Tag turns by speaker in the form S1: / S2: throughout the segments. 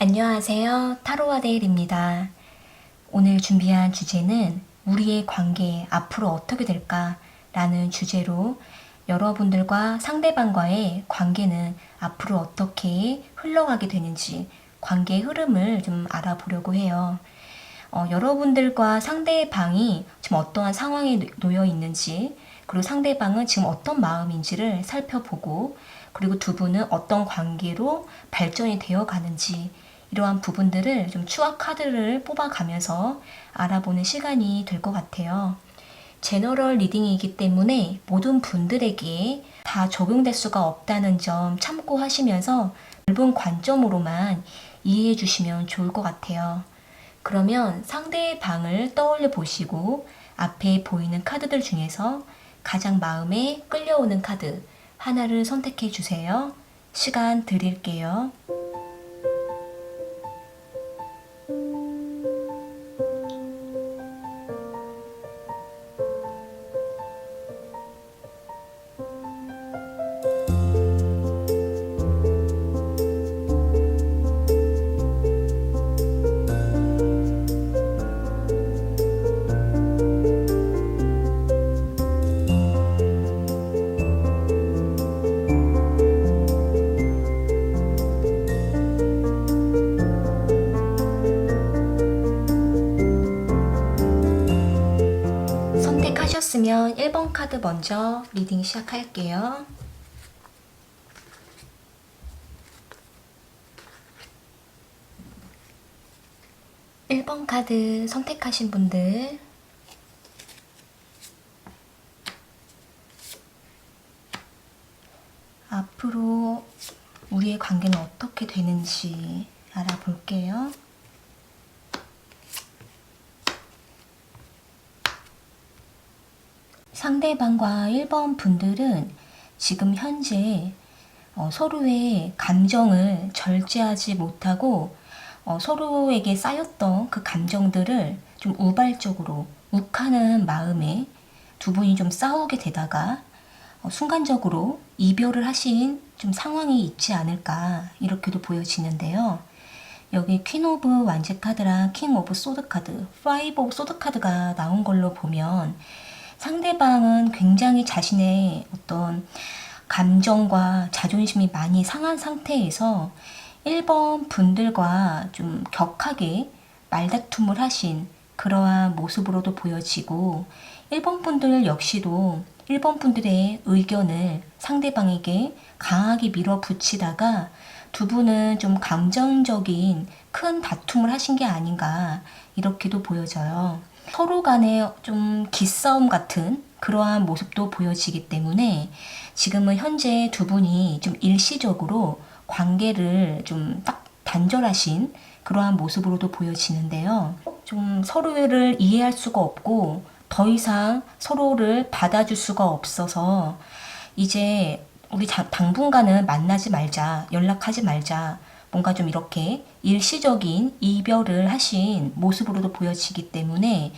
S1: 안녕하세요. 타로아데일입니다. 오늘 준비한 주제는 우리의 관계 앞으로 어떻게 될까? 라는 주제로 여러분들과 상대방과의 관계는 앞으로 어떻게 흘러가게 되는지 관계의 흐름을 좀 알아보려고 해요. 여러분들과 상대방이 지금 어떠한 상황에 놓여 있는지, 그리고 상대방은 지금 어떤 마음인지를 살펴보고, 그리고 두 분은 어떤 관계로 발전이 되어 가는지, 이러한 부분들을 좀 추억 카드를 뽑아가면서 알아보는 시간이 될 것 같아요. 제너럴 리딩이기 때문에 모든 분들에게 다 적용될 수가 없다는 점 참고하시면서 넓은 관점으로만 이해해 주시면 좋을 것 같아요. 그러면 상대방을 떠올려 보시고 앞에 보이는 카드들 중에서 가장 마음에 끌려오는 카드 하나를 선택해 주세요. 시간 드릴게요. 선택하셨으면 1번 카드 먼저 리딩 시작할게요. 일 번 카드 선택하신 분들 앞으로 우리의 관계는 어떻게 되는지 알아볼게요. 상대방과 1번 분들은 지금 현재 서로의 감정을 절제하지 못하고 서로에게 쌓였던 그 감정들을 좀 우발적으로 욱하는 마음에 두 분이 좀 싸우게 되다가 순간적으로 이별을 하신 좀 상황이 있지 않을까 이렇게도 보여지는데요. 여기 퀸 오브 완제 카드랑 킹 오브 소드 카드, 파이브 오브 소드 카드가 나온 걸로 보면 상대방은 굉장히 자신의 어떤 감정과 자존심이 많이 상한 상태에서 1번 분들과 좀 격하게 말다툼을 하신 그러한 모습으로도 보여지고 1번 분들 역시도 1번 분들의 의견을 상대방에게 강하게 밀어붙이다가 두 분은 좀 감정적인 큰 다툼을 하신 게 아닌가 이렇게도 보여져요. 서로 간에 좀 기싸움 같은 그러한 모습도 보여지기 때문에 지금은 현재 두 분이 좀 일시적으로 관계를 좀 딱 단절하신 그러한 모습으로도 보여지는데요. 좀 서로를 이해할 수가 없고 더 이상 서로를 받아줄 수가 없어서 이제 우리 당분간은 만나지 말자, 연락하지 말자, 뭔가 좀 이렇게 일시적인 이별을 하신 모습으로도 보여지기 때문에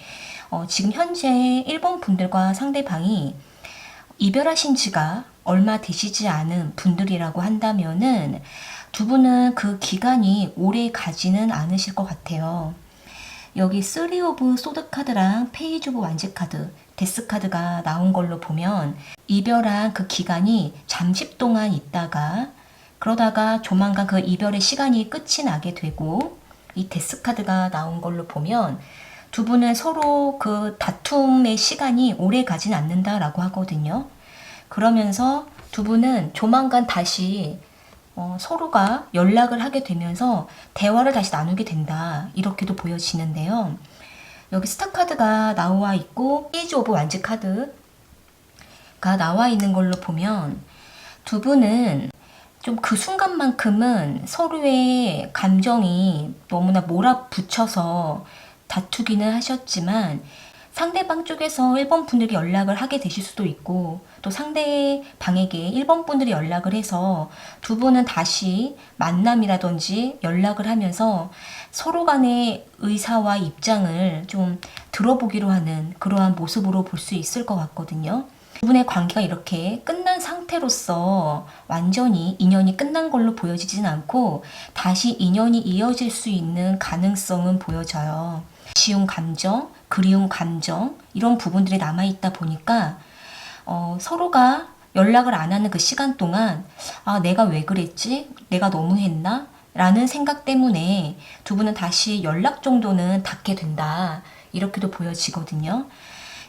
S1: 지금 현재 1번 분들과 상대방이 이별하신 지가 얼마 되시지 않은 분들이라고 한다면은 두 분은 그 기간이 오래 가지는 않으실 것 같아요. 여기 3 오브 소드 카드랑 페이지 오브 완제 카드, 데스 카드가 나온 걸로 보면 이별한 그 기간이 잠시 동안 있다가 그러다가 조만간 그 이별의 시간이 끝이 나게 되고 이 데스 카드가 나온 걸로 보면 두 분은 서로 그 다툼의 시간이 오래 가진 않는다라고 하거든요. 그러면서 두 분은 조만간 다시 서로가 연락을 하게 되면서 대화를 다시 나누게 된다 이렇게도 보여지는데요. 여기 스타 카드가 나와 있고 페이지 오브 완즈 카드가 나와 있는 걸로 보면 두 분은 좀 그 순간만큼은 서로의 감정이 너무나 몰아붙여서 다투기는 하셨지만 상대방 쪽에서 1번 분들이 연락을 하게 되실 수도 있고 또 상대방에게 1번 분들이 연락을 해서 두 분은 다시 만남이라든지 연락을 하면서 서로 간의 의사와 입장을 좀 들어보기로 하는 그러한 모습으로 볼 수 있을 것 같거든요. 두 분의 관계가 이렇게 끝난 상태로서 완전히 인연이 끝난 걸로 보여지진 않고 다시 인연이 이어질 수 있는 가능성은 보여져요. 아쉬운 감정, 그리운 감정 이런 부분들이 남아있다 보니까 서로가 연락을 안 하는 그 시간 동안 내가 왜 그랬지? 내가 너무했나? 라는 생각 때문에 두 분은 다시 연락 정도는 닿게 된다. 이렇게도 보여지거든요.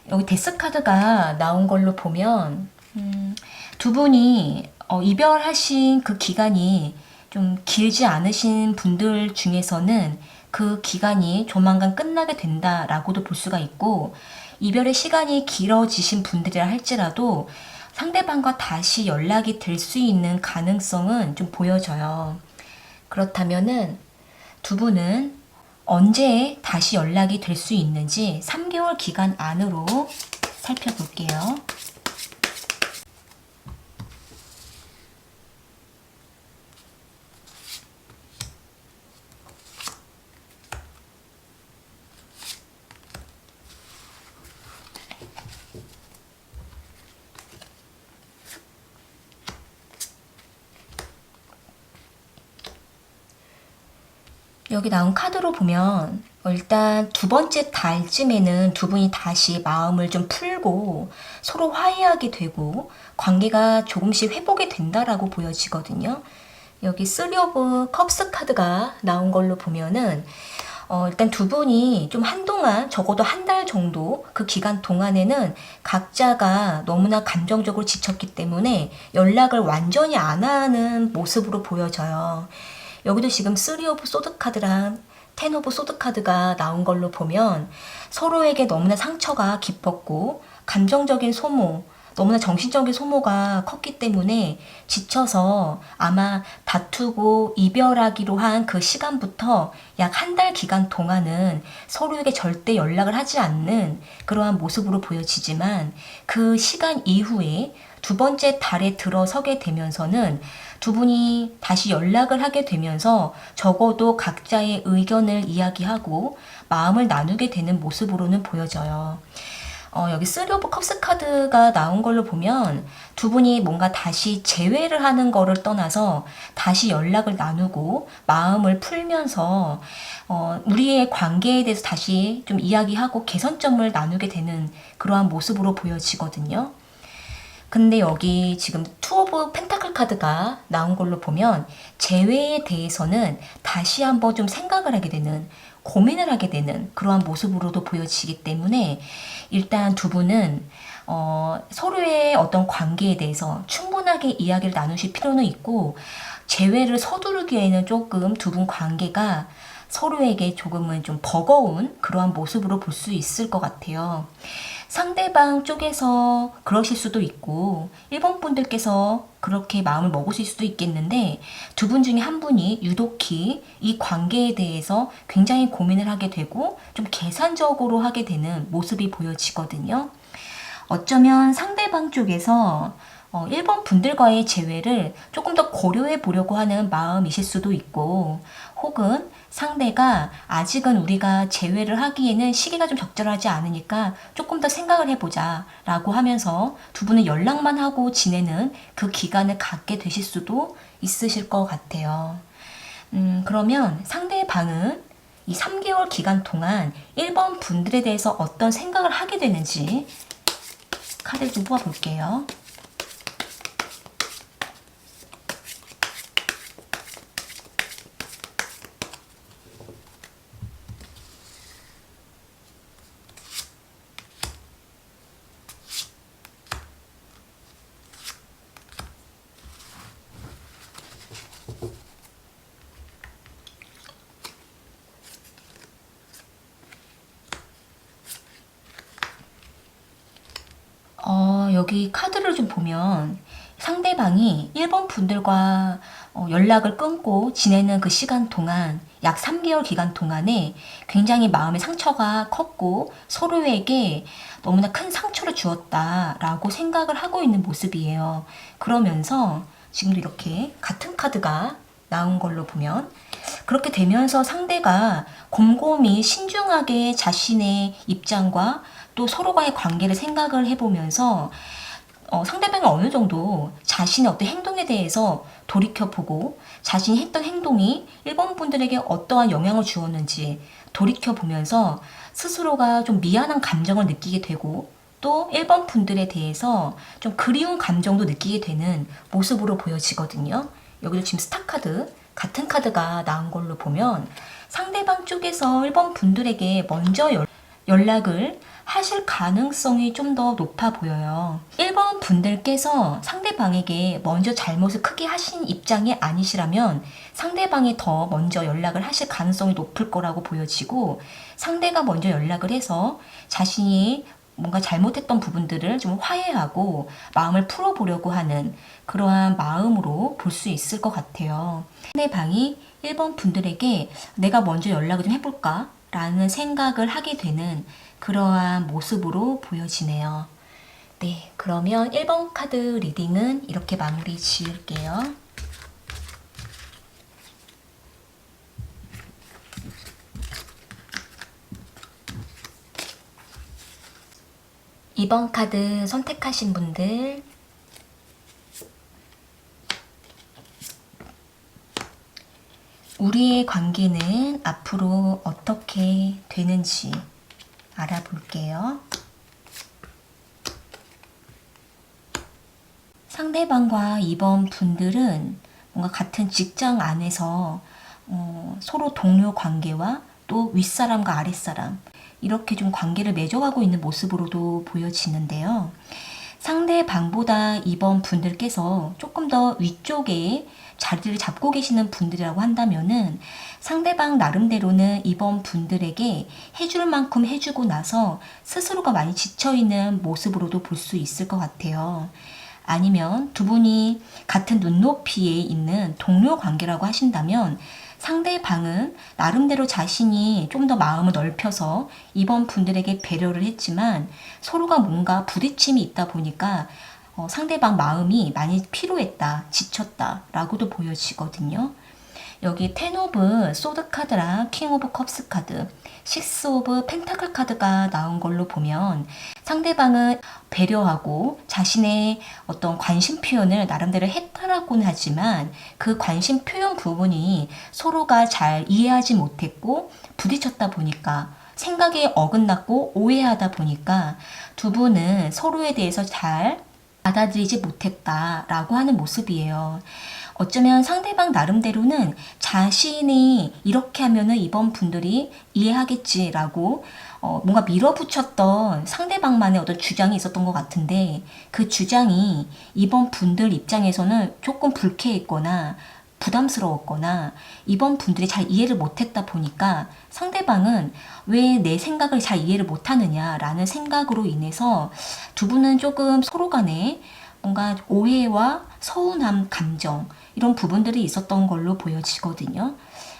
S1: 여기 데스카드가 나온 걸로 보면 두 분이 이별하신 그 기간이 좀 길지 않으신 분들 중에서는 그 기간이 조만간 끝나게 된다라고도 볼 수가 있고, 이별의 시간이 길어지신 분들이라 할지라도 상대방과 다시 연락이 될 수 있는 가능성은 좀 보여져요. 그렇다면은 두 분은 언제 다시 연락이 될 수 있는지 3개월 기간 안으로 살펴볼게요. 여기 나온 카드로 보면 일단 두 번째 달쯤에는 두 분이 다시 마음을 좀 풀고 서로 화해하게 되고 관계가 조금씩 회복이 된다라고 보여지거든요. 여기 3 오브 컵스 카드가 나온 걸로 보면은 일단 두 분이 좀 한동안 적어도 한 달 정도 그 기간 동안에는 각자가 너무나 감정적으로 지쳤기 때문에 연락을 완전히 안 하는 모습으로 보여져요. 여기도 지금 3 오브 소드 카드랑 10 오브 소드 카드가 나온 걸로 보면 서로에게 너무나 상처가 깊었고 감정적인 소모, 너무나 정신적인 소모가 컸기 때문에 지쳐서 아마 다투고 이별하기로 한 그 시간부터 약 한 달 기간 동안은 서로에게 절대 연락을 하지 않는 그러한 모습으로 보여지지만 그 시간 이후에 두 번째 달에 들어서게 되면서는 두 분이 다시 연락을 하게 되면서 적어도 각자의 의견을 이야기하고 마음을 나누게 되는 모습으로는 보여져요. 여기 3 오브 컵스 카드가 나온 걸로 보면 두 분이 뭔가 다시 재회를 하는 거를 떠나서 다시 연락을 나누고 마음을 풀면서 우리의 관계에 대해서 다시 좀 이야기하고 개선점을 나누게 되는 그러한 모습으로 보여지거든요. 근데 여기 지금 2 오브 펜타클 카드가 나온 걸로 보면 재회에 대해서는 다시 한번 좀 생각을 하게 되는, 고민을 하게 되는 그러한 모습으로도 보여지기 때문에 일단 두 분은 서로의 어떤 관계에 대해서 충분하게 이야기를 나누실 필요는 있고, 재회를 서두르기에는 조금 두 분 관계가 서로에게 조금은 좀 버거운 그러한 모습으로 볼 수 있을 것 같아요. 상대방 쪽에서 그러실 수도 있고 1번 분들께서 그렇게 마음을 먹으실 수도 있겠는데, 두 분 중에 한 분이 유독히 이 관계에 대해서 굉장히 고민을 하게 되고 좀 계산적으로 하게 되는 모습이 보여지거든요. 어쩌면 상대방 쪽에서 1번 분들과의 재회를 조금 더 고려해 보려고 하는 마음이실 수도 있고, 혹은 상대가 아직은 우리가 재회를 하기에는 시기가 좀 적절하지 않으니까 조금 더 생각을 해보자 라고 하면서 두 분은 연락만 하고 지내는 그 기간을 갖게 되실 수도 있으실 것 같아요. 그러면 상대방은 이 3개월 기간 동안 1번 분들에 대해서 어떤 생각을 하게 되는지 카드를 좀 뽑아볼게요. 여기 카드를 좀 보면 상대방이 1번 분들과 연락을 끊고 지내는 그 시간 동안, 약 3개월 기간 동안에 굉장히 마음의 상처가 컸고 서로에게 너무나 큰 상처를 주었다라고 생각을 하고 있는 모습이에요. 그러면서 지금도 이렇게 같은 카드가 나온 걸로 보면 그렇게 되면서 상대가 곰곰이 신중하게 자신의 입장과 또 서로와의 관계를 생각을 해보면서 상대방이 어느 정도 자신의 어떤 행동에 대해서 돌이켜보고 자신이 했던 행동이 1번 분들에게 어떠한 영향을 주었는지 돌이켜보면서 스스로가 좀 미안한 감정을 느끼게 되고 또 1번 분들에 대해서 좀 그리운 감정도 느끼게 되는 모습으로 보여지거든요. 여기도 지금 스타카드 같은 카드가 나온 걸로 보면 상대방 쪽에서 1번 분들에게 먼저 연락을 하실 가능성이 좀 더 높아 보여요. 1번 분들께서 상대방에게 먼저 잘못을 크게 하신 입장이 아니시라면 상대방이 더 먼저 연락을 하실 가능성이 높을 거라고 보여지고, 상대가 먼저 연락을 해서 자신이 뭔가 잘못했던 부분들을 좀 화해하고 마음을 풀어보려고 하는 그러한 마음으로 볼 수 있을 것 같아요. 상대방이 1번 분들에게 내가 먼저 연락을 좀 해볼까? 라는 생각을 하게 되는 그러한 모습으로 보여지네요. 네, 그러면 1번 카드 리딩은 이렇게 마무리 지을게요. 2번 카드 선택하신 분들, 우리의 관계는 앞으로 어떻게 되는지 알아볼게요. 상대방과 2번 분들은 뭔가 같은 직장 안에서 서로 동료 관계와 또 윗사람과 아랫사람 이렇게 좀 관계를 맺어가고 있는 모습으로도 보여지는데요. 상대방보다 2번 분들께서 조금 더 위쪽에 자리를 잡고 계시는 분들이라고 한다면은 상대방 나름대로는 2번 분들에게 해줄 만큼 해주고 나서 스스로가 많이 지쳐있는 모습으로도 볼 수 있을 것 같아요. 아니면 두 분이 같은 눈높이에 있는 동료 관계라고 하신다면 상대방은 나름대로 자신이 좀 더 마음을 넓혀서 2번 분들에게 배려를 했지만 서로가 뭔가 부딪힘이 있다 보니까 상대방 마음이 많이 피로했다, 지쳤다 라고도 보여지거든요. 여기 텐 오브 소드 카드랑 킹 오브 컵스 카드, 식스 오브 펜타클 카드가 나온 걸로 보면 상대방은 배려하고 자신의 어떤 관심 표현을 나름대로 했다라고는 하지만 그 관심 표현 부분이 서로가 잘 이해하지 못했고 부딪혔다 보니까 생각에 어긋났고 오해하다 보니까 두 분은 서로에 대해서 잘 받아들이지 못했다라고 하는 모습이에요. 어쩌면 상대방 나름대로는 자신이 이렇게 하면은 이번 분들이 이해하겠지라고 뭔가 밀어붙였던 상대방만의 어떤 주장이 있었던 것 같은데 그 주장이 이번 분들 입장에서는 조금 불쾌했거나 부담스러웠거나 이번 분들이 잘 이해를 못했다 보니까 상대방은 왜 내 생각을 잘 이해를 못하느냐라는 생각으로 인해서 두 분은 조금 서로 간에 뭔가 오해와 서운함 감정 이런 부분들이 있었던 걸로 보여지거든요.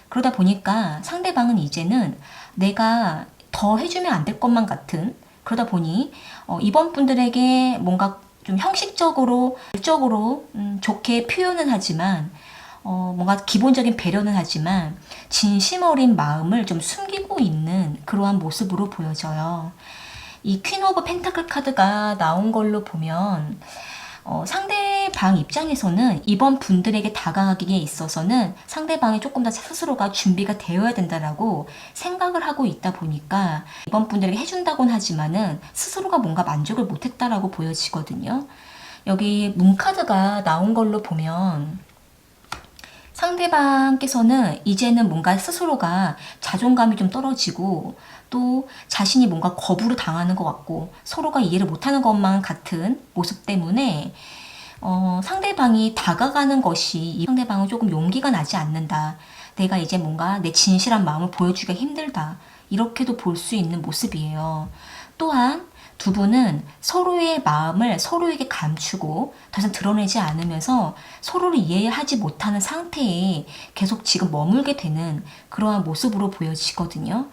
S1: 그러다 보니까 상대방은 이제는 내가 더 해주면 안 될 것만 같은, 그러다 보니 이번 분들에게 뭔가 좀 형식적으로 좋게 표현은 하지만 뭔가 기본적인 배려는 하지만 진심 어린 마음을 좀 숨기고 있는 그러한 모습으로 보여져요. 이 퀸 오브 펜타클 카드가 나온 걸로 보면 상대방 입장에서는 이번 분들에게 다가가기에 있어서는 상대방이 조금 더 스스로가 준비가 되어야 된다라고 생각을 하고 있다 보니까 이번 분들에게 해준다고는 하지만은 스스로가 뭔가 만족을 못했다라고 보여지거든요. 여기 문카드가 나온 걸로 보면 상대방께서는 이제는 뭔가 스스로가 자존감이 좀 떨어지고 또 자신이 뭔가 거부를 당하는 것 같고 서로가 이해를 못하는 것만 같은 모습 때문에 상대방이 다가가는 것이 이 상대방은 조금 용기가 나지 않는다. 내가 이제 뭔가 내 진실한 마음을 보여주기가 힘들다. 이렇게도 볼 수 있는 모습이에요. 또한 두 분은 서로의 마음을 서로에게 감추고 더 이상 드러내지 않으면서 서로를 이해하지 못하는 상태에 계속 지금 머물게 되는 그러한 모습으로 보여지거든요.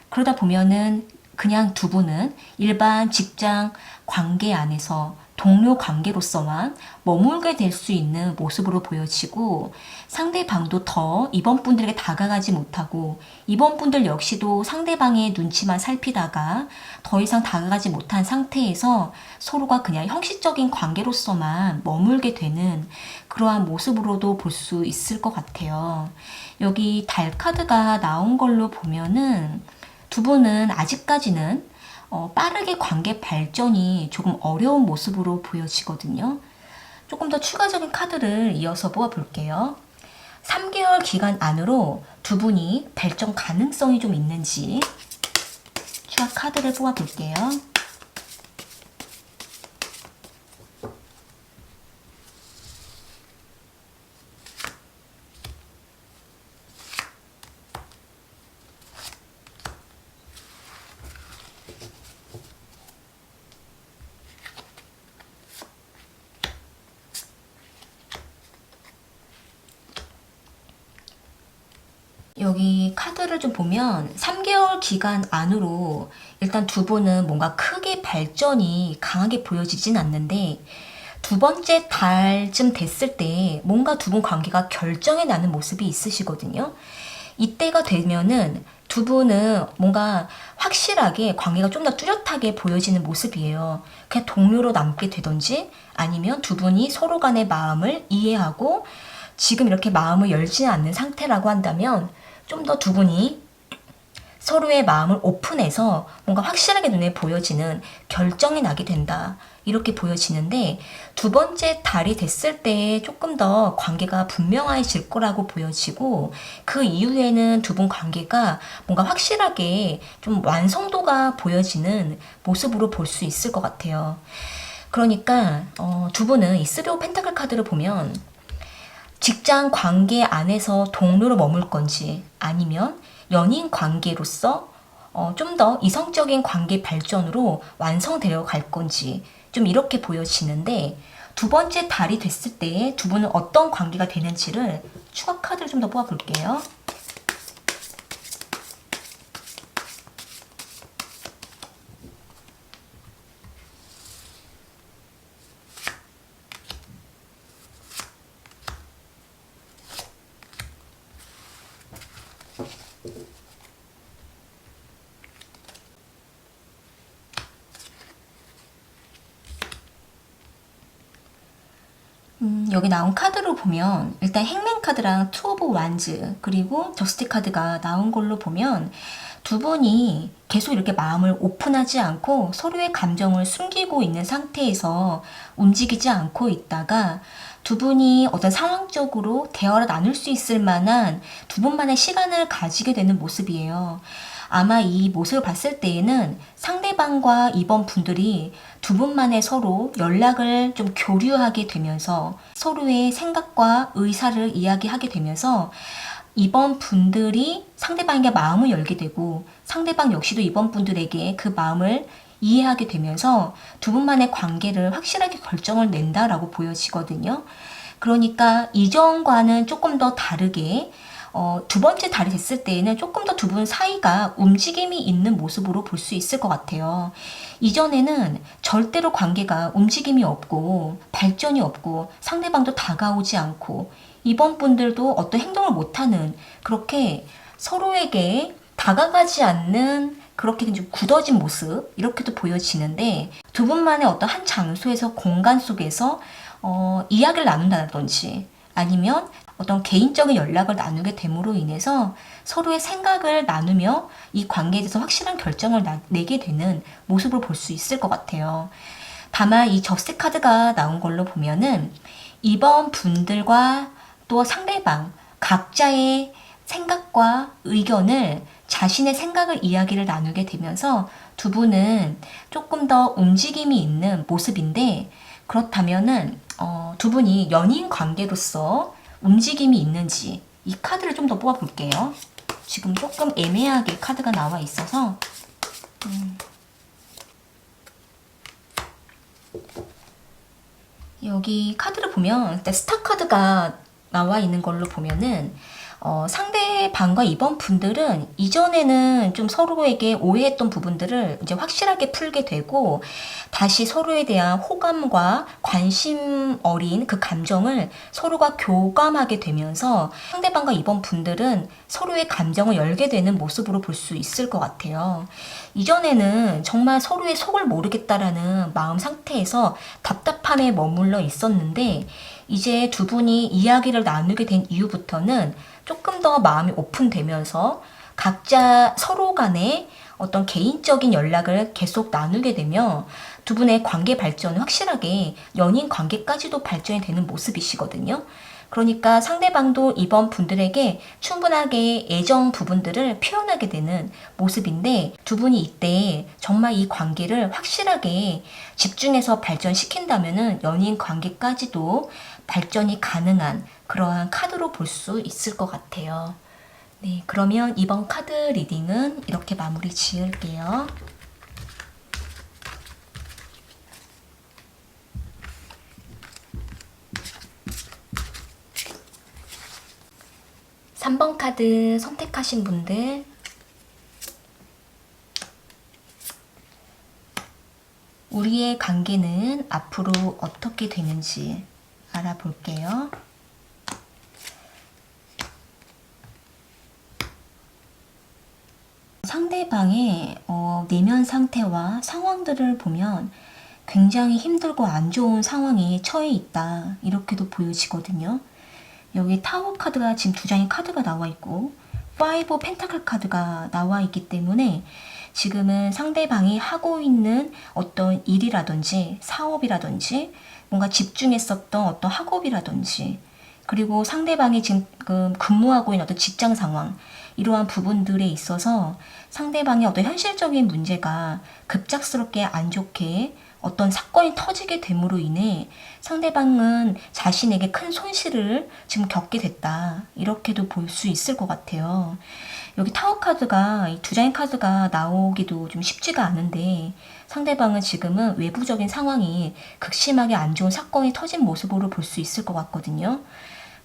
S1: 그러다 보면은 그냥 두 분은 일반 직장 관계 안에서 동료 관계로서만 머물게 될 수 있는 모습으로 보여지고, 상대방도 더 이번 분들에게 다가가지 못하고, 이번 분들 역시도 상대방의 눈치만 살피다가 더 이상 다가가지 못한 상태에서 서로가 그냥 형식적인 관계로서만 머물게 되는 그러한 모습으로도 볼 수 있을 것 같아요. 여기 달 카드가 나온 걸로 보면은 두 분은 아직까지는 빠르게 관계 발전이 조금 어려운 모습으로 보여지거든요. 조금 더 추가적인 카드를 이어서 뽑아볼게요. 3개월 기간 안으로 두 분이 발전 가능성이 좀 있는지 추가 카드를 뽑아볼게요. 여기 카드를 좀 보면 3개월 기간 안으로 일단 두 분은 뭔가 크게 발전이 강하게 보여지진 않는데, 두 번째 달쯤 됐을 때 뭔가 두 분 관계가 결정이 나는 모습이 있으시거든요. 이때가 되면은 두 분은 뭔가 확실하게 관계가 좀 더 뚜렷하게 보여지는 모습이에요. 그냥 동료로 남게 되던지, 아니면 두 분이 서로 간의 마음을 이해하고 지금 이렇게 마음을 열지 않는 상태라고 한다면 좀 더 두 분이 서로의 마음을 오픈해서 뭔가 확실하게 눈에 보여지는 결정이 나게 된다, 이렇게 보여지는데, 두 번째 달이 됐을 때 조금 더 관계가 분명해질 거라고 보여지고, 그 이후에는 두 분 관계가 뭔가 확실하게 좀 완성도가 보여지는 모습으로 볼 수 있을 것 같아요. 그러니까 두 분은 이 3 오브 펜타클 카드를 보면 직장 관계 안에서 동료로 머물 건지, 아니면 연인 관계로서 좀 더 이성적인 관계 발전으로 완성되어 갈 건지 좀 이렇게 보여지는데, 두 번째 달이 됐을 때 두 분은 어떤 관계가 되는지를 추가 카드를 좀 더 뽑아볼게요. 여기 나온 카드로 보면 일단 행맨 카드랑 투 오브 완즈 그리고 저스티 카드가 나온 걸로 보면, 두 분이 계속 이렇게 마음을 오픈하지 않고 서로의 감정을 숨기고 있는 상태에서 움직이지 않고 있다가, 두 분이 어떤 상황적으로 대화를 나눌 수 있을 만한 두 분만의 시간을 가지게 되는 모습이에요. 아마 이 모습을 봤을 때에는 상대방과 이번 분들이 두 분만의 서로 연락을 좀 교류하게 되면서 서로의 생각과 의사를 이야기하게 되면서, 이번 분들이 상대방에게 마음을 열게 되고 상대방 역시도 이번 분들에게 그 마음을 이해하게 되면서 두 분만의 관계를 확실하게 결정을 낸다라고 보여지거든요. 그러니까 이전과는 조금 더 다르게 두 번째 달이 됐을 때에는 조금 더 두 분 사이가 움직임이 있는 모습으로 볼 수 있을 것 같아요. 이전에는 절대로 관계가 움직임이 없고 발전이 없고 상대방도 다가오지 않고 이번 분들도 어떤 행동을 못하는, 그렇게 서로에게 다가가지 않는 그렇게 좀 굳어진 모습, 이렇게도 보여지는데, 두 분만의 어떤 한 장소에서 공간 속에서 이야기를 나눈다든지 아니면 어떤 개인적인 연락을 나누게 됨으로 인해서 서로의 생각을 나누며 이 관계에 대해서 확실한 결정을 내게 되는 모습을 볼 수 있을 것 같아요. 다만 이 저스트 카드가 나온 걸로 보면은 이번 분들과 또 상대방 각자의 생각과 의견을, 자신의 생각을 이야기를 나누게 되면서 두 분은 조금 더 움직임이 있는 모습인데, 그렇다면은 두 분이 연인 관계로서 움직임이 있는지 이 카드를 좀 더 뽑아 볼게요. 지금 조금 애매하게 카드가 나와 있어서 여기 카드를 보면 일단 스타 카드가 나와 있는 걸로 보면은 상대방과 이번 분들은 이전에는 좀 서로에게 오해했던 부분들을 이제 확실하게 풀게 되고 다시 서로에 대한 호감과 관심 어린 그 감정을 서로가 교감하게 되면서 상대방과 이번 분들은 서로의 감정을 열게 되는 모습으로 볼 수 있을 것 같아요. 이전에는 정말 서로의 속을 모르겠다라는 마음 상태에서 답답함에 머물러 있었는데 이제 두 분이 이야기를 나누게 된 이후부터는 조금 더 마음이 오픈되면서 각자 서로 간에 어떤 개인적인 연락을 계속 나누게 되며 두 분의 관계 발전은 확실하게 연인 관계까지도 발전이 되는 모습이시거든요. 그러니까 상대방도 이번 분들에게 충분하게 애정 부분들을 표현하게 되는 모습인데 두 분이 이때 정말 이 관계를 확실하게 집중해서 발전시킨다면은 연인 관계까지도 발전이 가능한 그러한 카드로 볼 수 있을 것 같아요. 네, 그러면 이번 카드 리딩은 이렇게 마무리 지을게요. 삼 번 카드 선택하신 분들 우리의 관계는 앞으로 어떻게 되는지 알아볼게요. 상대방의 내면 상태와 상황들을 보면 굉장히 힘들고 안 좋은 상황에 처해 있다 이렇게도 보여지거든요. 여기 타워 카드가 지금 두 장의 카드가 나와 있고 파이브 펜타클 카드가 나와 있기 때문에 지금은 상대방이 하고 있는 어떤 일이라든지 사업이라든지 뭔가 집중했었던 어떤 학업이라든지 그리고 상대방이 지금 근무하고 있는 어떤 직장 상황 이러한 부분들에 있어서 상대방의 어떤 현실적인 문제가 급작스럽게 안 좋게 어떤 사건이 터지게 됨으로 인해 상대방은 자신에게 큰 손실을 지금 겪게 됐다. 이렇게도 볼 수 있을 것 같아요. 여기 타워 카드가 이 두 장의 카드가 나오기도 좀 쉽지가 않은데 상대방은 지금은 외부적인 상황이 극심하게 안 좋은 사건이 터진 모습으로 볼 수 있을 것 같거든요.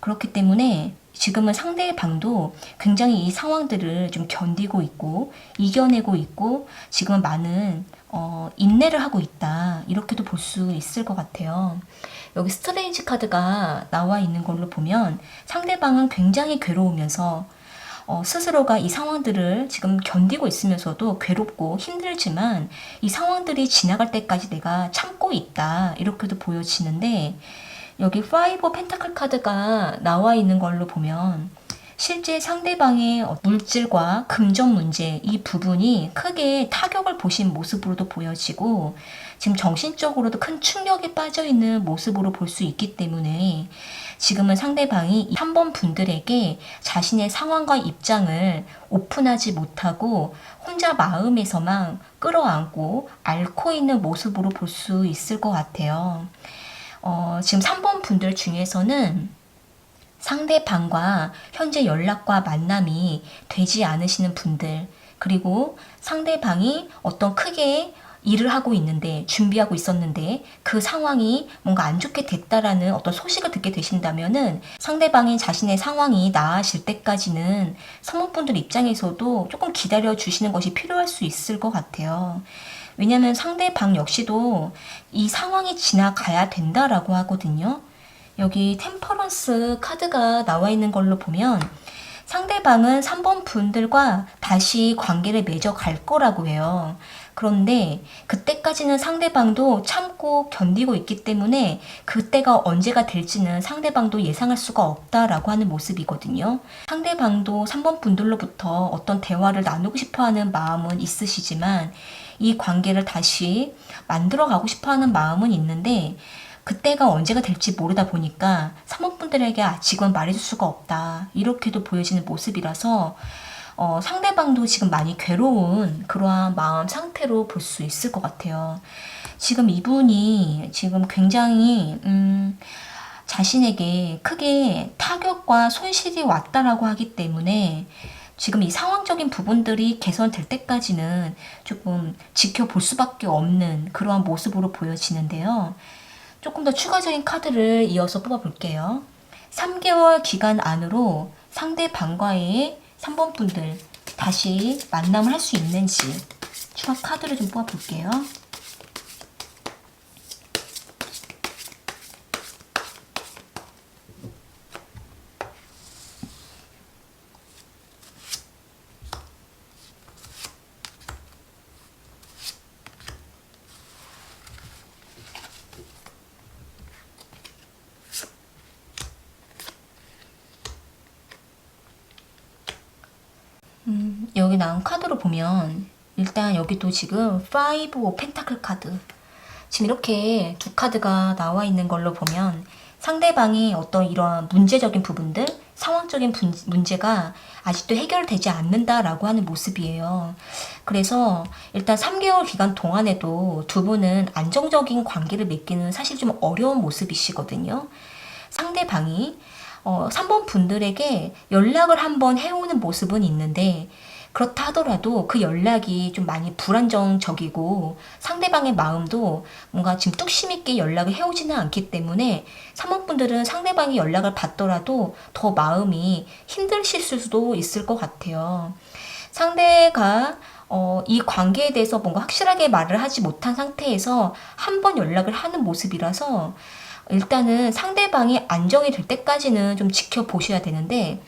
S1: 그렇기 때문에 지금은 상대방도 굉장히 이 상황들을 좀 견디고 있고 이겨내고 있고 지금은 많은 인내를 하고 있다 이렇게도 볼 수 있을 것 같아요. 여기 스트레인지 카드가 나와 있는 걸로 보면 상대방은 굉장히 괴로우면서 스스로가 이 상황들을 지금 견디고 있으면서도 괴롭고 힘들지만 이 상황들이 지나갈 때까지 내가 참고 있다 이렇게도 보여지는데 여기 파이브 펜타클 카드가 나와 있는 걸로 보면 실제 상대방의 물질과 금전 문제 이 부분이 크게 타격을 보신 모습으로도 보여지고 지금 정신적으로도 큰 충격에 빠져 있는 모습으로 볼 수 있기 때문에 지금은 상대방이 3번 분들에게 자신의 상황과 입장을 오픈하지 못하고 혼자 마음에서만 끌어안고 앓고 있는 모습으로 볼 수 있을 것 같아요. 지금 3번 분들 중에서는 상대방과 현재 연락과 만남이 되지 않으시는 분들 그리고 상대방이 어떤 크게 일을 하고 있는데 준비하고 있었는데 그 상황이 뭔가 안 좋게 됐다라는 어떤 소식을 듣게 되신다면은 상대방이 자신의 상황이 나아질 때까지는 성모분들 입장에서도 조금 기다려 주시는 것이 필요할 수 있을 것 같아요. 왜냐하면 상대방 역시도 이 상황이 지나가야 된다라고 하거든요. 여기 템퍼런스 카드가 나와 있는 걸로 보면 상대방은 3번 분들과 다시 관계를 맺어갈 거라고 해요. 그런데 그때까지는 상대방도 참고 견디고 있기 때문에 그때가 언제가 될지는 상대방도 예상할 수가 없다라고 하는 모습이거든요. 상대방도 3번 분들로부터 어떤 대화를 나누고 싶어하는 마음은 있으시지만 이 관계를 다시 만들어가고 싶어하는 마음은 있는데 그때가 언제가 될지 모르다 보니까 3번 분들에게 지금은 말해줄 수가 없다 이렇게도 보여지는 모습이라서 상대방도 지금 많이 괴로운 그러한 마음 상태로 볼 수 있을 것 같아요. 지금 이분이 지금 굉장히 자신에게 크게 타격과 손실이 왔다라고 하기 때문에 지금 이 상황적인 부분들이 개선될 때까지는 조금 지켜볼 수밖에 없는 그러한 모습으로 보여지는데요. 조금 더 추가적인 카드를 이어서 뽑아볼게요. 3개월 기간 안으로 상대방과의 3번 분들 다시 만남을 할 수 있는지 추가 카드를 좀 뽑아볼게요. 여기 나온 카드로 보면 일단 여기도 지금 5 오브 펜타클 카드, 지금 이렇게 두 카드가 나와 있는 걸로 보면 상대방이 어떤 이러한 문제적인 부분들, 상황적인 문제가 아직도 해결되지 않는다라고 하는 모습이에요. 그래서 일단 3개월 기간 동안에도 두 분은 안정적인 관계를 맺기는 사실 좀 어려운 모습이시거든요. 상대방이 3번 분들에게 연락을 한번 해오는 모습은 있는데, 그렇다 하더라도 그 연락이 좀 많이 불안정적이고 상대방의 마음도 뭔가 지금 뚝심 있게 연락을 해오지는 않기 때문에 3번 분들은 상대방이 연락을 받더라도 더 마음이 힘드실 수도 있을 것 같아요. 상대가 이 관계에 대해서 뭔가 확실하게 말을 하지 못한 상태에서 한 번 연락을 하는 모습이라서 일단은 상대방이 안정이 될 때까지는 좀 지켜보셔야 되는데,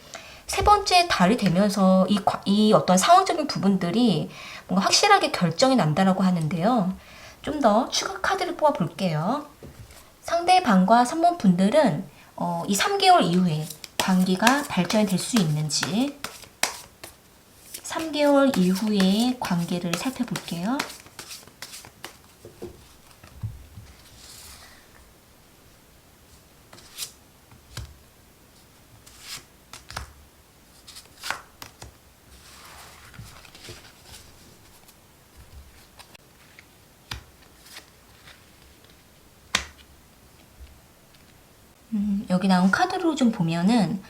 S1: 세 번째 달이 되면서 이 어떤 상황적인 부분들이 뭔가 확실하게 결정이 난다라고 하는데요. 좀 더 추가 카드를 뽑아 볼게요. 상대방과 3번 분들은 이 3개월 이후에 관계가 발전이 될 수 있는지 3개월 이후의 관계를 살펴볼게요. 여기 나온 카드로 좀 보면은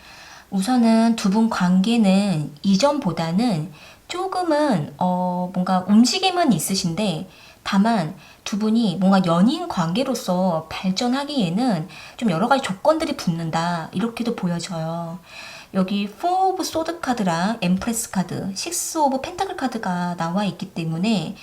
S1: 우선은 두 분 관계는 이전보다는 조금은 뭔가 움직임은 있으신데, 다만 두 분이 뭔가 연인 관계로서 발전하기에는 좀 여러 가지 조건들이 붙는다, 이렇게도 보여져요. 여기 4 오브 소드 카드랑 엠프레스 카드, 6 오브 펜타클 카드가 나와 있기 때문에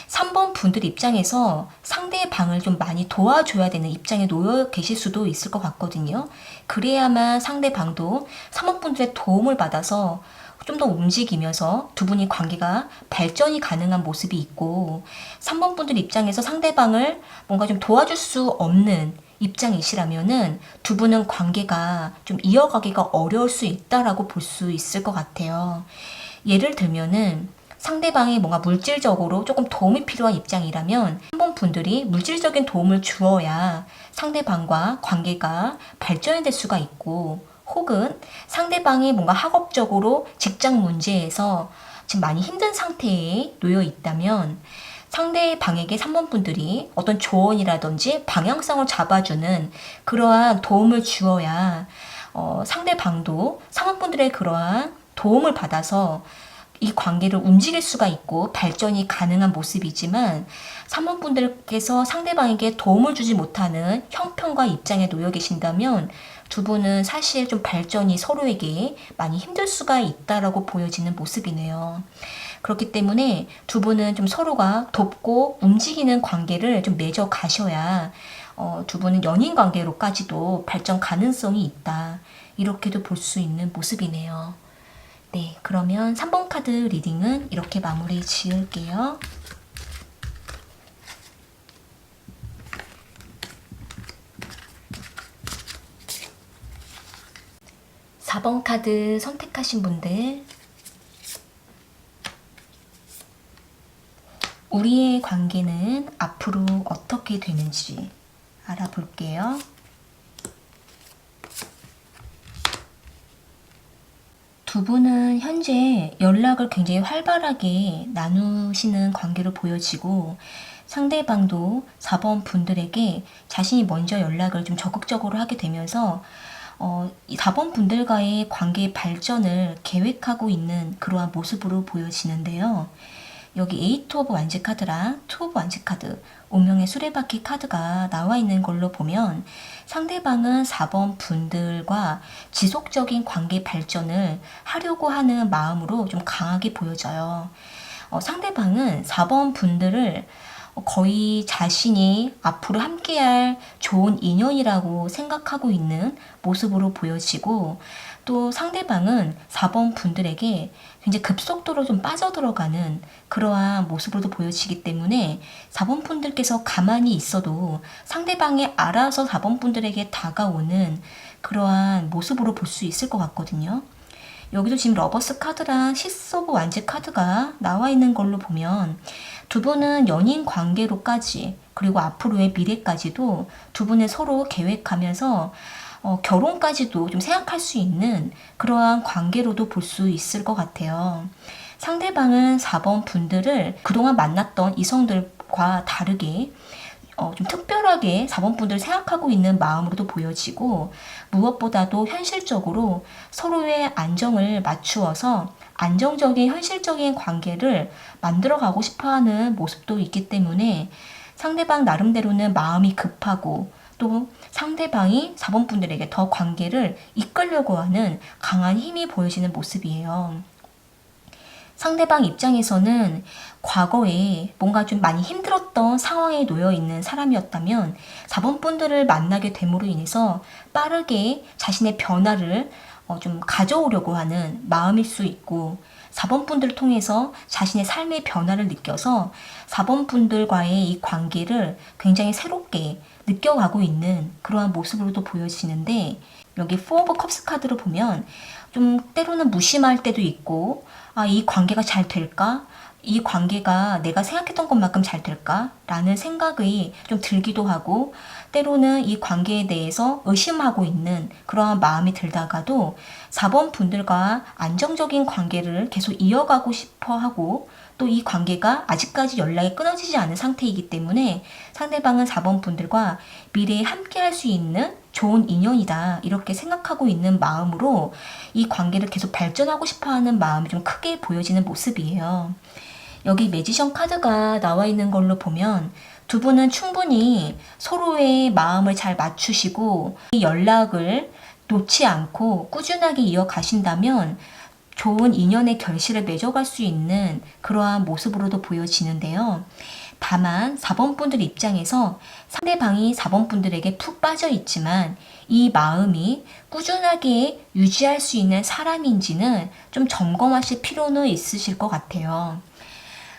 S1: 3번 분들 입장에서 상대방을 좀 많이 도와줘야 되는 입장에 놓여 계실 수도 있을 것 같거든요. 그래야만 상대방도 3번 분들의 도움을 받아서 좀 더 움직이면서 두 분이 관계가 발전이 가능한 모습이 있고, 3번 분들 입장에서 상대방을 뭔가 좀 도와줄 수 없는 입장이시라면은 두 분은 관계가 좀 이어가기가 어려울 수 있다라고 볼 수 있을 것 같아요. 예를 들면은 상대방이 뭔가 물질적으로 조금 도움이 필요한 입장이라면 3번 분들이 물질적인 도움을 주어야 상대방과 관계가 발전이 될 수가 있고, 혹은 상대방이 뭔가 학업적으로 직장 문제에서 지금 많이 힘든 상태에 놓여 있다면 상대방에게 3번 분들이 어떤 조언이라든지 방향성을 잡아주는 그러한 도움을 주어야 상대방도 3번 분들의 그러한 도움을 받아서 이 관계를 움직일 수가 있고 발전이 가능한 모습이지만, 3번 분들께서 상대방에게 도움을 주지 못하는 형편과 입장에 놓여 계신다면 두 분은 사실 좀 발전이 서로에게 많이 힘들 수가 있다라고 보여지는 모습이네요. 그렇기 때문에 두 분은 좀 서로가 돕고 움직이는 관계를 좀 맺어 가셔야 두 분은 연인 관계로까지도 발전 가능성이 있다, 이렇게도 볼 수 있는 모습이네요. 네, 그러면 3번 카드 리딩은 이렇게 마무리 지을게요. 4번 카드 선택하신 분들, 우리의 관계는 앞으로 어떻게 되는지 알아볼게요. 두 분은 현재 연락을 굉장히 활발하게 나누시는 관계로 보여지고, 상대방도 4번 분들에게 자신이 먼저 연락을 좀 적극적으로 하게 되면서 이 4번 분들과의 관계 발전을 계획하고 있는 그러한 모습으로 보여지는데요. 여기 에이트 오브 완즈 카드랑 투 오브 완즈 카드, 운명의 수레바퀴 카드가 나와 있는 걸로 보면 상대방은 4번 분들과 지속적인 관계 발전을 하려고 하는 마음으로 좀 강하게 보여져요. 상대방은 4번 분들을 거의 자신이 앞으로 함께할 좋은 인연이라고 생각하고 있는 모습으로 보여지고, 또 상대방은 4번 분들에게 굉장히 급속도로 좀 빠져들어가는 그러한 모습으로도 보여지기 때문에 4번 분들께서 가만히 있어도 상대방이 알아서 4번 분들에게 다가오는 그러한 모습으로 볼 수 있을 것 같거든요. 여기도 지금 러버스 카드랑 시스 오브 완즈 카드가 나와 있는 걸로 보면 두 분은 연인 관계로까지, 그리고 앞으로의 미래까지도 두 분은 서로 계획하면서 결혼까지도 좀 생각할 수 있는 그러한 관계로도 볼 수 있을 것 같아요. 상대방은 4번 분들을 그동안 만났던 이성들과 다르게 좀 특별하게 4번 분들을 생각하고 있는 마음으로도 보여지고, 무엇보다도 현실적으로 서로의 안정을 맞추어서 안정적인 현실적인 관계를 만들어가고 싶어하는 모습도 있기 때문에 상대방 나름대로는 마음이 급하고, 또 상대방이 4번 분들에게 더 관계를 이끌려고 하는 강한 힘이 보여지는 모습이에요. 상대방 입장에서는 과거에 뭔가 좀 많이 힘들었던 상황에 놓여 있는 사람이었다면 4번 분들을 만나게 됨으로 인해서 빠르게 자신의 변화를 좀 가져오려고 하는 마음일 수 있고, 4번 분들을 통해서 자신의 삶의 변화를 느껴서 4번 분들과의 이 관계를 굉장히 새롭게 느껴가고 있는 그러한 모습으로도 보여지는데, 여기 4 오브 컵스 카드로 보면 좀 때로는 무심할 때도 있고, 이 관계가 잘 될까? 이 관계가 내가 생각했던 것만큼 잘 될까? 라는 생각이 좀 들기도 하고, 때로는 이 관계에 대해서 의심하고 있는 그러한 마음이 들다가도 4번 분들과 안정적인 관계를 계속 이어가고 싶어 하고, 또 이 관계가 아직까지 연락이 끊어지지 않은 상태이기 때문에 상대방은 4번 분들과 미래에 함께 할 수 있는 좋은 인연이다, 이렇게 생각하고 있는 마음으로 이 관계를 계속 발전하고 싶어 하는 마음이 좀 크게 보여지는 모습이에요. 여기 매지션 카드가 나와 있는 걸로 보면 두 분은 충분히 서로의 마음을 잘 맞추시고 이 연락을 놓지 않고 꾸준하게 이어가신다면 좋은 인연의 결실을 맺어갈 수 있는 그러한 모습으로도 보여지는데요. 다만 4번 분들 입장에서 상대방이 4번 분들에게 푹 빠져 있지만 이 마음이 꾸준하게 유지할 수 있는 사람인지는 좀 점검하실 필요는 있으실 것 같아요.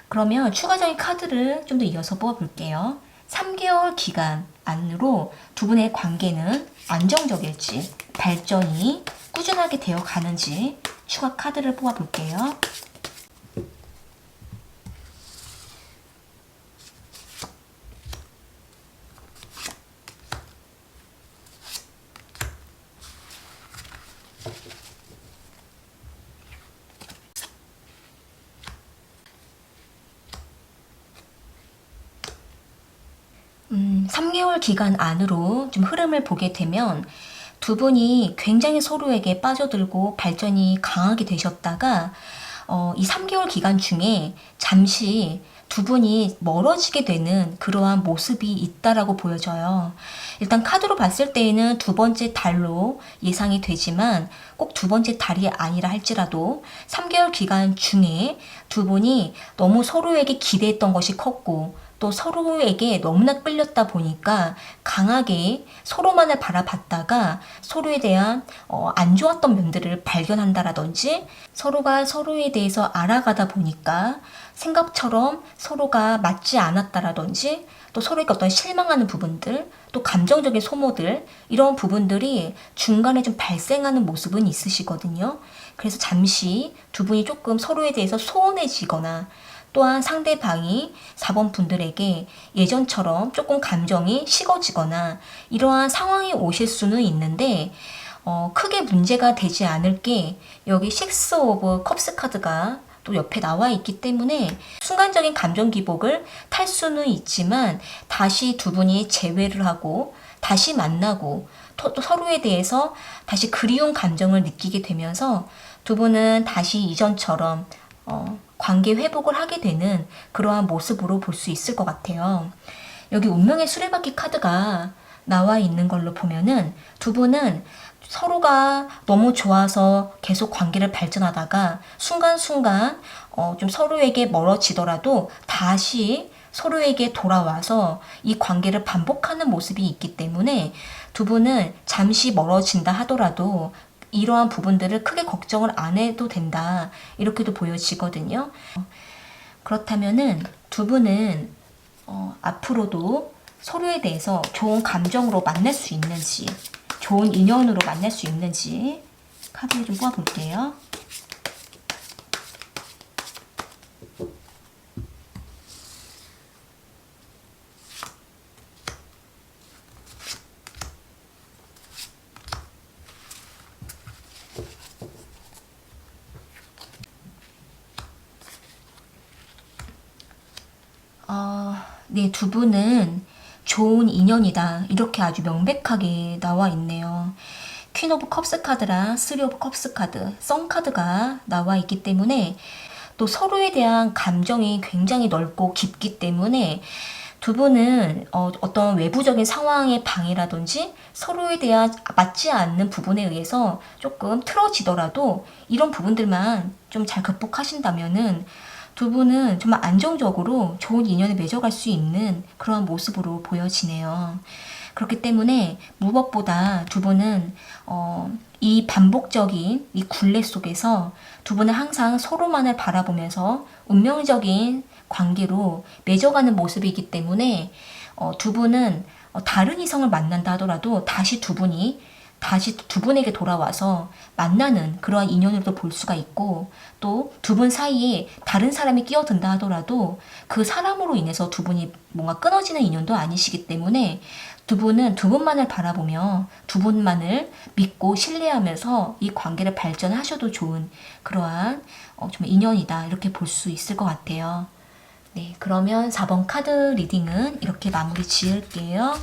S1: 그러면 추가적인 카드를 좀 더 이어서 뽑아볼게요. 3개월 기간 안으로 두 분의 관계는 안정적일지, 발전이 꾸준하게 되어 가는지 추가 카드를 뽑아볼게요. 음, 3개월 기간 안으로 좀 흐름을 보게 되면 두 분이 굉장히 서로에게 빠져들고 발전이 강하게 되셨다가 이 3개월 기간 중에 잠시 두 분이 멀어지게 되는 그러한 모습이 있다라고 보여져요. 일단 카드로 봤을 때에는 두 번째 달로 예상이 되지만 꼭 두 번째 달이 아니라 할지라도 3개월 기간 중에 두 분이 너무 서로에게 기대했던 것이 컸고, 또 서로에게 너무나 끌렸다 보니까 강하게 서로만을 바라봤다가 서로에 대한 안 좋았던 면들을 발견한다라든지, 서로가 서로에 대해서 알아가다 보니까 생각처럼 서로가 맞지 않았다라든지, 또 서로에게 어떤 실망하는 부분들, 또 감정적인 소모들, 이런 부분들이 중간에 좀 발생하는 모습은 있으시거든요. 그래서 잠시 두 분이 조금 서로에 대해서 소원해지거나, 또한 상대방이 4번 분들에게 예전처럼 조금 감정이 식어지거나 이러한 상황이 오실 수는 있는데 크게 문제가 되지 않을 게 여기 6 오브 컵스 카드가 또 옆에 나와 있기 때문에 순간적인 감정 기복을 탈 수는 있지만 다시 두 분이 재회를 하고 다시 만나고 또 서로에 대해서 다시 그리운 감정을 느끼게 되면서 두 분은 다시 이전처럼 관계 회복을 하게 되는 그러한 모습으로 볼 수 있을 것 같아요. 여기 운명의 수레바퀴 카드가 나와 있는 걸로 보면은 두 분은 서로가 너무 좋아서 계속 관계를 발전하다가 순간순간 좀 서로에게 멀어지더라도 다시 서로에게 돌아와서 이 관계를 반복하는 모습이 있기 때문에 두 분은 잠시 멀어진다 하더라도 이러한 부분들을 크게 걱정을 안 해도 된다. 이렇게도 보여지거든요. 그렇다면은 두 분은 앞으로도 서로에 대해서 좋은 감정으로 만날 수 있는지, 좋은 인연으로 만날 수 있는지 카드를 좀 뽑아볼게요. 네, 두 분은 좋은 인연이다. 이렇게 아주 명백하게 나와 있네요. 퀸 오브 컵스 카드랑 쓰리 오브 컵스 카드, 선 카드가 나와 있기 때문에 또 서로에 대한 감정이 굉장히 넓고 깊기 때문에 두 분은 어떤 외부적인 상황의 방해라든지 서로에 대한 맞지 않는 부분에 의해서 조금 틀어지더라도 이런 부분들만 좀 잘 극복하신다면은 두 분은 정말 안정적으로 좋은 인연을 맺어갈 수 있는 그런 모습으로 보여지네요. 그렇기 때문에 무엇보다 두 분은 이 반복적인 이 굴레 속에서 두 분은 항상 서로만을 바라보면서 운명적인 관계로 맺어가는 모습이기 때문에 두 분은 다른 이성을 만난다 하더라도 다시 두 분에게 돌아와서 만나는 그러한 인연으로도 볼 수가 있고 또 두 분 사이에 다른 사람이 끼어든다 하더라도 그 사람으로 인해서 두 분이 뭔가 끊어지는 인연도 아니시기 때문에 두 분은 두 분만을 바라보며 두 분만을 믿고 신뢰하면서 이 관계를 발전하셔도 좋은 그러한 좀 인연이다 이렇게 볼 수 있을 것 같아요. 네, 그러면 4번 카드 리딩은 이렇게 마무리 지을게요.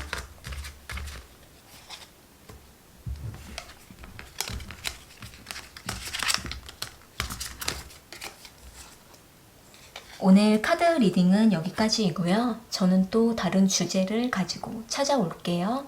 S1: 오늘 카드 리딩은 여기까지이고요. 저는 또 다른 주제를 가지고 찾아올게요.